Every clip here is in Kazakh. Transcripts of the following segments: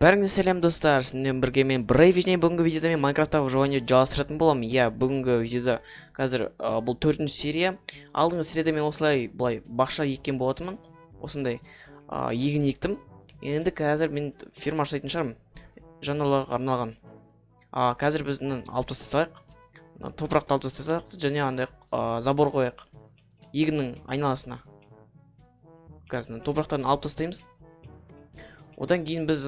Бәріңізге сәлем достар, сіздермен бірге мен Brave және бүгінгі видеода мен Майнкрафттағы жобаны жалғастыратын боламын. Иә, бүгінгі видеода қазір бұл 4-ші серия. Алдыңғы серияда мен осылай былай бақша еккен болатынмын. Осындай егін ектім. Енді қазір мен ферма ашайтын шығармын. Жануарларға арналған. Қазір біз алып тастасақ, топырақты алып тастасақ және андай забор қояйық. Егіннің айналасына. Қазір топырақтарын алып тастаймыз. Одан кейін біз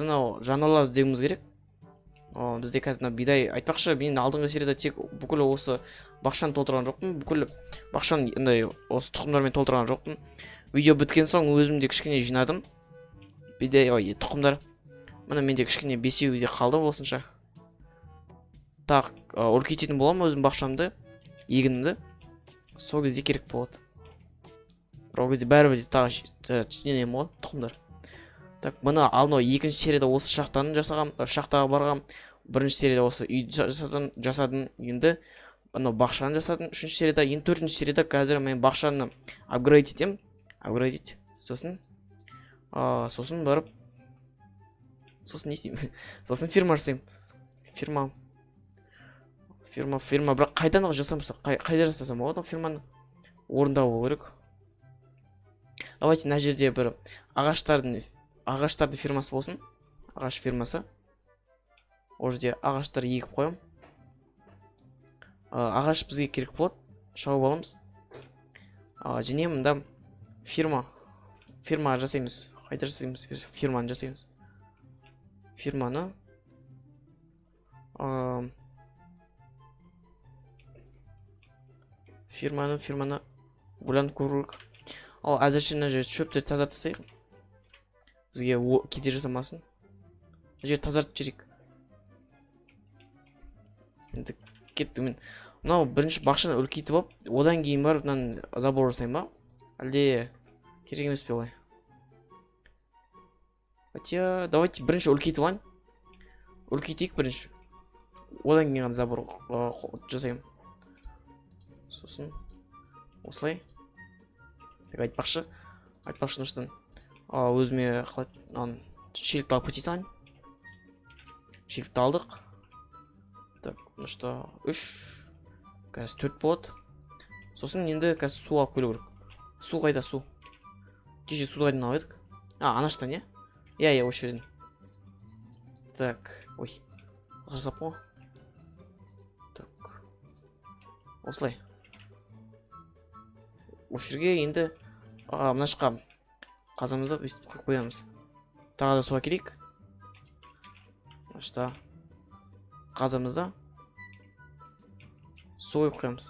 жануарлар іздеуіміз керек. Бізде қазір бидай айтпақшы, мен алдыңғы серияда тек бүкіл осы бақшаны толтырған жоқпын. Бүкіл бақшаны осы тұқымдармен толтырған жоқпын. Видео біткен соң өзім де кішкене жинадым. Бидай, тұқымдар. Мына менде кішкене 5-еуі де қалды осынша. Так, үлкейтетін боламын өзім бақшамды, егінімді. Сол кезде керек болады. Ол кезде бәрібір де тағы жинаймын ғой, тұқымдар. Так, мына алдын екінші серияда осы шахтаны жасағам, шахтаға барғам. Бірінші серияда осы үйді жасадым. Енді мына бақшаны жасадым. Үшінші серияда, енді төртінші серияда қазір мен бақшаны апгрейд етем. Апгрейд. Сосын барып сосын не істеймін? Сосын фирма жасаймын. Фирма бірақ қайдан жасамаса, қайда жасасам болады фирманы? Орында болу керек. Давайте мына жерде бір ағаштарды фирмасы болсын. Ағаш фирмасы. Ол жерде ағаштар егіп қоям. Ағаш бізге керек болады. Шауып аламыз. Және мында фирма жасаймыз. Қайда жасаймыз? Фирманы жасаймыз. Фирманы ойланып көру керек. Ал әзірше мына жерде шөпті тазартсайық. Бізге кедергі жасамасын. Жер тазартып жіберейік. Енді кеттім мен. Мынау бірінші бақшаны үлкейтіп алып, одан кейін барып мынаны забор жасаймын ба? Әлде керек емес пе олай? Хотя, давайте бірінші үлкейтіп алайын. Үлкейтейік бірінші. Одан кейін забор жасаймын. Сосын осылай. Айтпақшы нұштан. Өзіме шелікті алып кетей салайын. Шелікті алдық. Так, нұшта 3. Қазір 4 болады. Сосын енді қазір су алып келу керек. Су қайда су? Кеше суды қайдан алып едік? Анаштан, е? Иә, осы жерден. Так, ой. Жасап қой. Так. Осылай. Осы жерге енді мына жаққа қазамызды өйстіп қоямыз. Тағы да суға керек. Мына қазамызда су қойып қоямыз.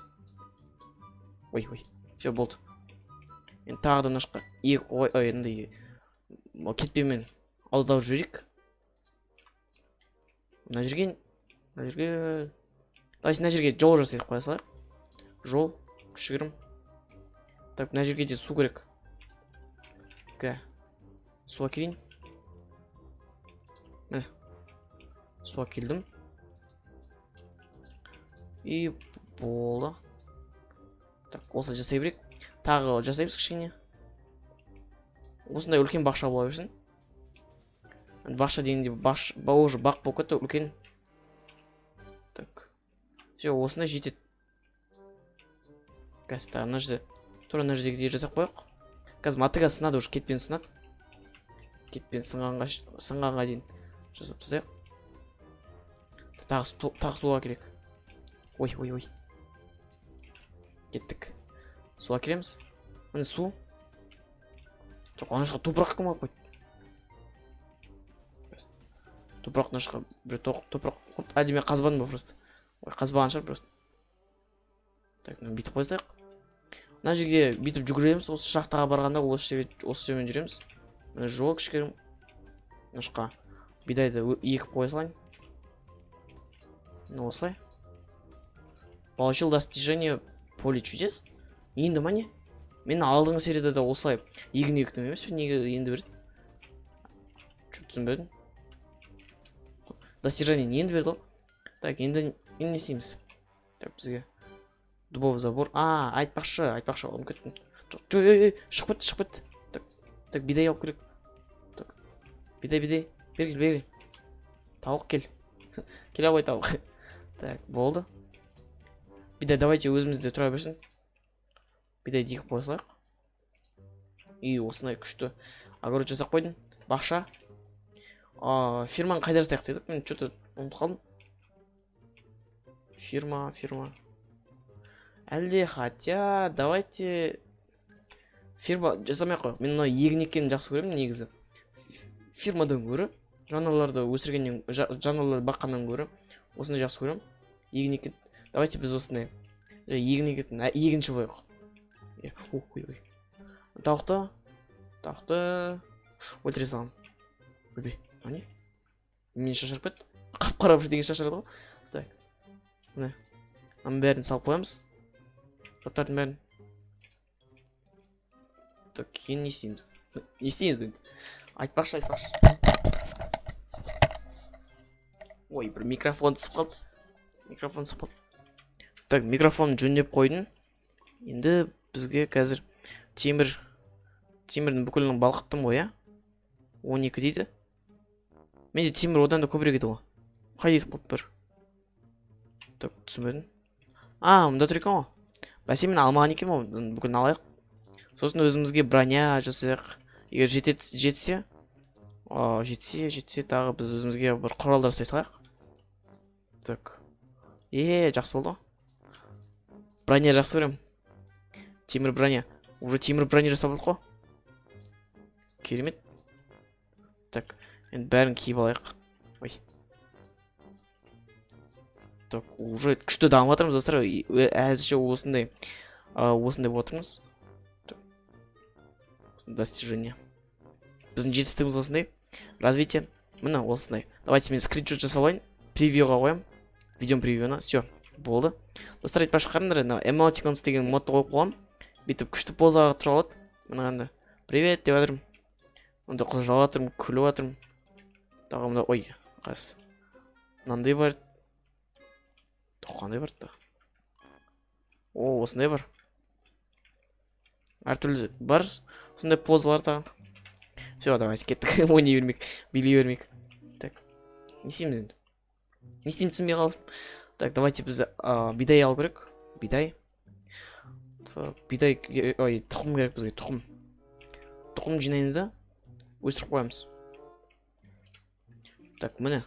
Ой, все болды. Енді тағы да мына жаққа енді кетпемен алдап жіберейік. Мына жерге жол жасайық, қоя салайық. Жол, кішігірім. Так, мына жерге де су керек. Суға келейін. Міне. Суға келдім. И болды. Так, осы жасай берейік. Тағы жасаймыз кішкене. Осындай үлкен бақша бола берсін. Бақша дегенде уже бақ болып кетті, үлкен. Так. Все, осындай жетеді. Қазір мына жерде тура мына жерге жасап қояйық. Қазір мотыга сынады, уже кетпен сынады. Кетпен сынғанға дейін жасап тастайық. Тағы суға керек. Ой. Кеттік. Суға кереміз. Міне су. Ана жаққа топырақ кім алып қойды? Топырақ мына жаққа бір топырақ құрт. Мен қазбадым ба просто? Қазбаған шығар просто. Так, бүйтіп қойсайық. Мына жерге бүйтіп жүгіреміз. Осы шахтаға барғанда осы жермен жүреміз. Мына жол кішкерім. Мына жаққа бидайды егіп қоя салайын. Осылай. Получил достижение поле чудес. Енді ма не? Мен алдыңғы серияда да осылай егін ектім емес пе? Неге енді берді? Что түсінбедім? Достижение не енді берді ол? Так, енді не істейміз? Так, бізге дубовый забор. Айтпақшы, оны кеттім. Шығып кетті. Так, бидай алып керек. Так, бидай. Бергіл. Тауық кел. Келе ғой тауық. Так, болды. Бидай давайте өзімізде тұра берсін. Бидай дейік қоя салайық. И осындай күшті огород жасап қойдым. Бақша. Фирманы қайда жасайық дедік? Мен что-то ұмытып қалдым. Фирма. Әлде хотя давайте фирма жасамай ақ қояйық. Мен мына егін еккенін жақсы көремін негізі. Фирмадан гөрі жануарларды өсіргеннен, жануарларды баққаннан гөрі осындай жақсы көремін. Егін еккен. Давайте біз осындай егін екетін егінші қояйық. Ой. Тауықты өлтіре саламын. Өлбей. Ане? Мені шашырып кетті. Қап-қара бірдеңе шашырады ғой. Так. Міне. Оның бәрін салып қоямыз. Заттардың бәрін. Так, кейін не істейміз? Не істейміз енді? Айтпақшы. Ой, бір микрофон түсіп қалды. Так, микрофон жөндеп қойдым. Енді бізге қазір темірдің бүкілін балқыттым ғой, ә? 12 дейді. Менде темір одан да көбірек еді ғой. Қай дейді болып бір? Так, түсінбедім. Мұнда тұр екен ғой. Бәсе мен алмаған екен ғой, бүкілін алайық. Сосын өзімізге броня жасайық. Егер жетсе тағы біз өзімізге бір құралдар жасай салайық. Так. Жақсы болды. Броня жақсы көремін. Темір броня. Уже темір броня жасап болдық қой. Керемет. Так, енді бәрін киіп алайық. Ой. Так, уже күшті дамып жатырмыз достар. Әзірше осындай болып отырмыз. Достижение. Біздің жетістігіміз осындай. Развитие. Міне осындай. Давайте мен скриншот жасап алайын. Превьюға қоям. Видео превьюна. Все, болды. Достар, айтпақшы қараңдар, emoticons деген модты қойып қойғам. Бүйтіп күшті позаға тұра алады. Мына қанда. Привет деп жатырмын. Онда құлжалап жатырмын, күліп жатырмын. Тағы мында, ой, қайсы. Мынандай бар. Қандай бар да? Осындай бар. Әртүрлі бар. Осындай позалар тағы. Все, давайте кеттік. Ойнай бермек, билей бермек. Так, не істейміз енді? Не істеймін түсінбей қалып. Так, давайте біз бидай алу керек. Бидай. Ой, тұқым керек бізге, тұқым. Тұқым жинаймыз да, өстіріп қоямыз. Так, міне.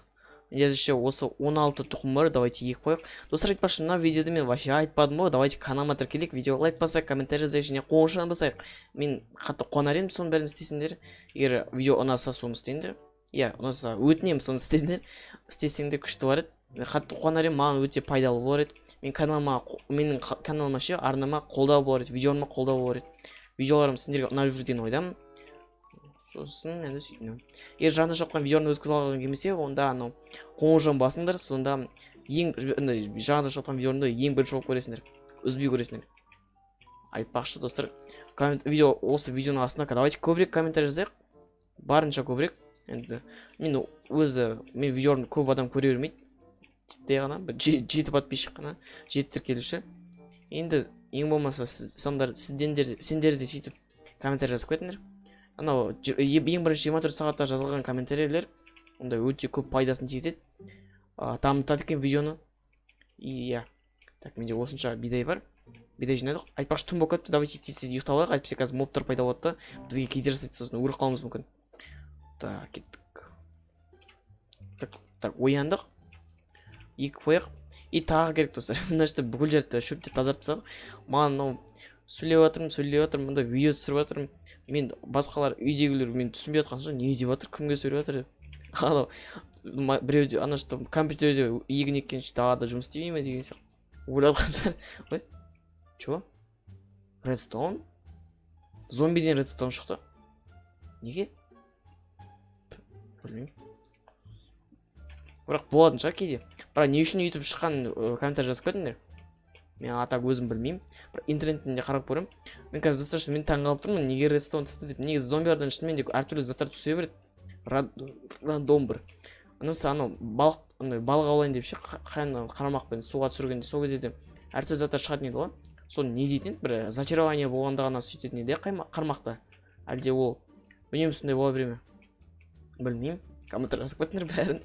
Әзірше осы 16 тұқым бар, давайте егіп қояйық. Достар, айтпақшы, мына видеода мен вообще айтпадым ғой. Давайте каналыма тіркелейік, видеоға лайк басайық, комментарий жазайық және қоңырауын басайық. Мен қатты қуанар едім, соның бәрін істесеңдер. Егер видео ұнаса, соны істеңдер. Иә, ұнаса, өтінемін, соны істеңдер. Істесеңдер күшті бар еді. Қатты қуанар едім, маған өте пайдалы болар еді. Менің каналыма ше, арнама қолдау болар еді, видеома қолдау болар еді. Видеоларым сендерге ұнап жүр деген ойдамын. Сосын енді сөйтінім. Егер жанды шапқан видеоны өткізе алған келмесе, онда анау қоңыржан басыңдар, сонда жанды шапқан видеоны ең бірінші болып көресіңдер. Үзбей көресіңдер. Айтпақшы, достар, осы видеоның астына давайте көбірек комментарий жазайық. Барынша көбірек. Енді мен видеоны көп адам көре бермейді. Титтей ғана, 7 подписчик қана, 7 тіркелуші. Енді ең болмаса сендер де сөйтіп комментарий жазып кетіңдер. Анау ең бірінші 24 сағатта жазылған комментарийлер онда өте көп пайдасын тигізеді. Дамытады екен видеоны. Иә. Так, менде осынша бидай бар. Бидай жинадық. Айтпақшы, түн болып кетті, давайте тез ұйықтап алайық. Әйтпесе қазір мобтар пайда болады да, бізге кейде жасайды, сосын өліп қалуымыз мүмкін. Так, кеттік. Так, ояндық. Екі қояқ. И тағы керек, достар. Мына жерде бүкіл жерді шөпте тазартып тастадық. Маған сөйлеп жатырмын, мында видео түсіріп жатырмын. Мен басқалар үйдегілер мен түсінбей жатқан соң, не деп жатыр, кімге сөйлеп жатыр деп. Анау біреуде ана что компьютерде егін еккенше далада жұмыс істемей ме деген сияқты. Ойлап жатқан шығар. Ой. Чё? Редстоун? Зомбиден редстоун шықты. Неге? Білмеймін. Бірақ болатын шығар кейде. Бірақ не үшін YouTube шыққан комментарий жазып кетіңдер. Мен атақ өзім білмеймін. Бірақ интернеттен қарап көремін. Мен қазір достар, мен таңғалып тұрмын, неге редстоун түсті деп. Негізі зомбилардан шынымен де әртүрлі заттар түсе береді. Рандом бір. Анау балық аулайын деп ше, қарамақпен суға түсіргенде сол кезде де әртүрлі заттар шығатын еді ғой. Соны не дейтін? Бір зачарование болғанда ғана сөйтетін еді қармақта. Әлде ол білмеймін, сондай бола бере ме? Білмеймін. Комментарий жазып кетіңдер бәрін.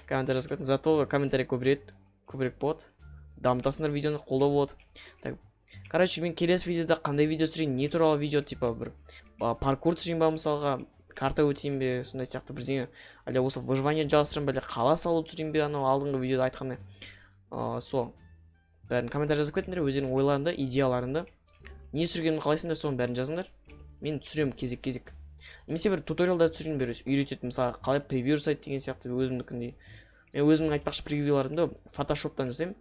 Комментарий жазып кетіңдер. Зато комментарий көбірек болады. Дамытасыңдар видеоны, қолдау болады. Так, короче, мен келесі видеода қандай видео түсірейін, не туралы видео, типа бір паркур түсірейін ба мысалға, карта өтейін бе, сондай сияқты бірдеңе. Әлде осы выживание жалғастырайын ба, әлде қала салу түсірейін бе, анау алдыңғы видеода айтқандай. Сол. Бәрін комментарий жазып кетіңдер, өздерің ойларыңды, идеяларыңды. Не түсіргенімді қалайсыңдар, соның бәрін жазыңдар. Мен түсіремін кезек-кезек. Немесе бір туториалдар түсірейін, бір үйрететін, мысалы қалай превью жасайды деген сияқты өзімдікіндей. Мен өзімнің айтпақшы превьюларымды Photoshop'тан жасаймын.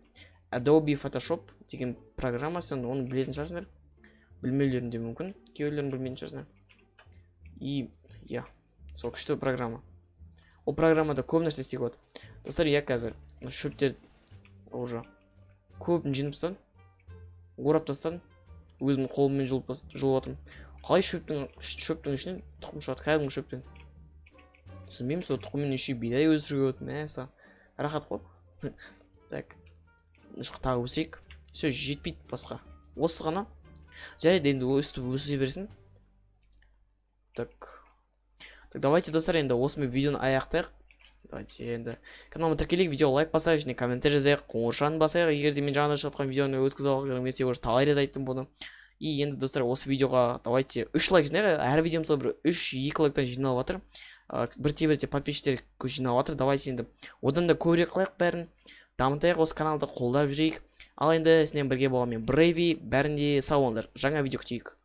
Adobe Photoshop деген программасы, оны білетін шығарсыңдар. Білмеулерің де мүмкін, кейбіреулерің білмейтін шығарсыңдар. И иә, сол күшті программа. Ол программада көп нәрсе істеуге болады. Достар, я қазір шөптерді уже көбін жинап тастадым, орап тастадым. Өзімнің қолыммен жұлып жатырмын. Қалай шөптің ішінен тұқым шығады, кәдімгі шөптен. Түсінбеймін, сол тұқыммен еще бидай өсіруге болады, мәса. Рахат қой. Так. Тағы өсейік. Все, жетпейді басқа. Осы ғана. Жарайды, енді өсе берсін. Так, давайте, достар, енді осымен видеоны аяқтайық. Давайте енді каналыма тіркелейік, видео лайк басайық, және комментарий жазайық, қоңыршаны басайық, егер де мен жаңада жатқан видеоны өткізе алғым келсе, уже талай рет айттым бұны. И енді, достар, осы видеоға давайте 3 лайк жинайық. Әр видео мысалы бір 3-2 лайктан жиналып жатыр. Бірте-бірте подписчиктер жиналып жатыр. Давайте енді одан да көбірек қылайық бәрін. Дамытайық, осы каналды қолдап жүрейік. Ал енді сіздермен бірге боламын мен Брейви. Бәрінде сау болыңдар. Жаңа видео күтейік.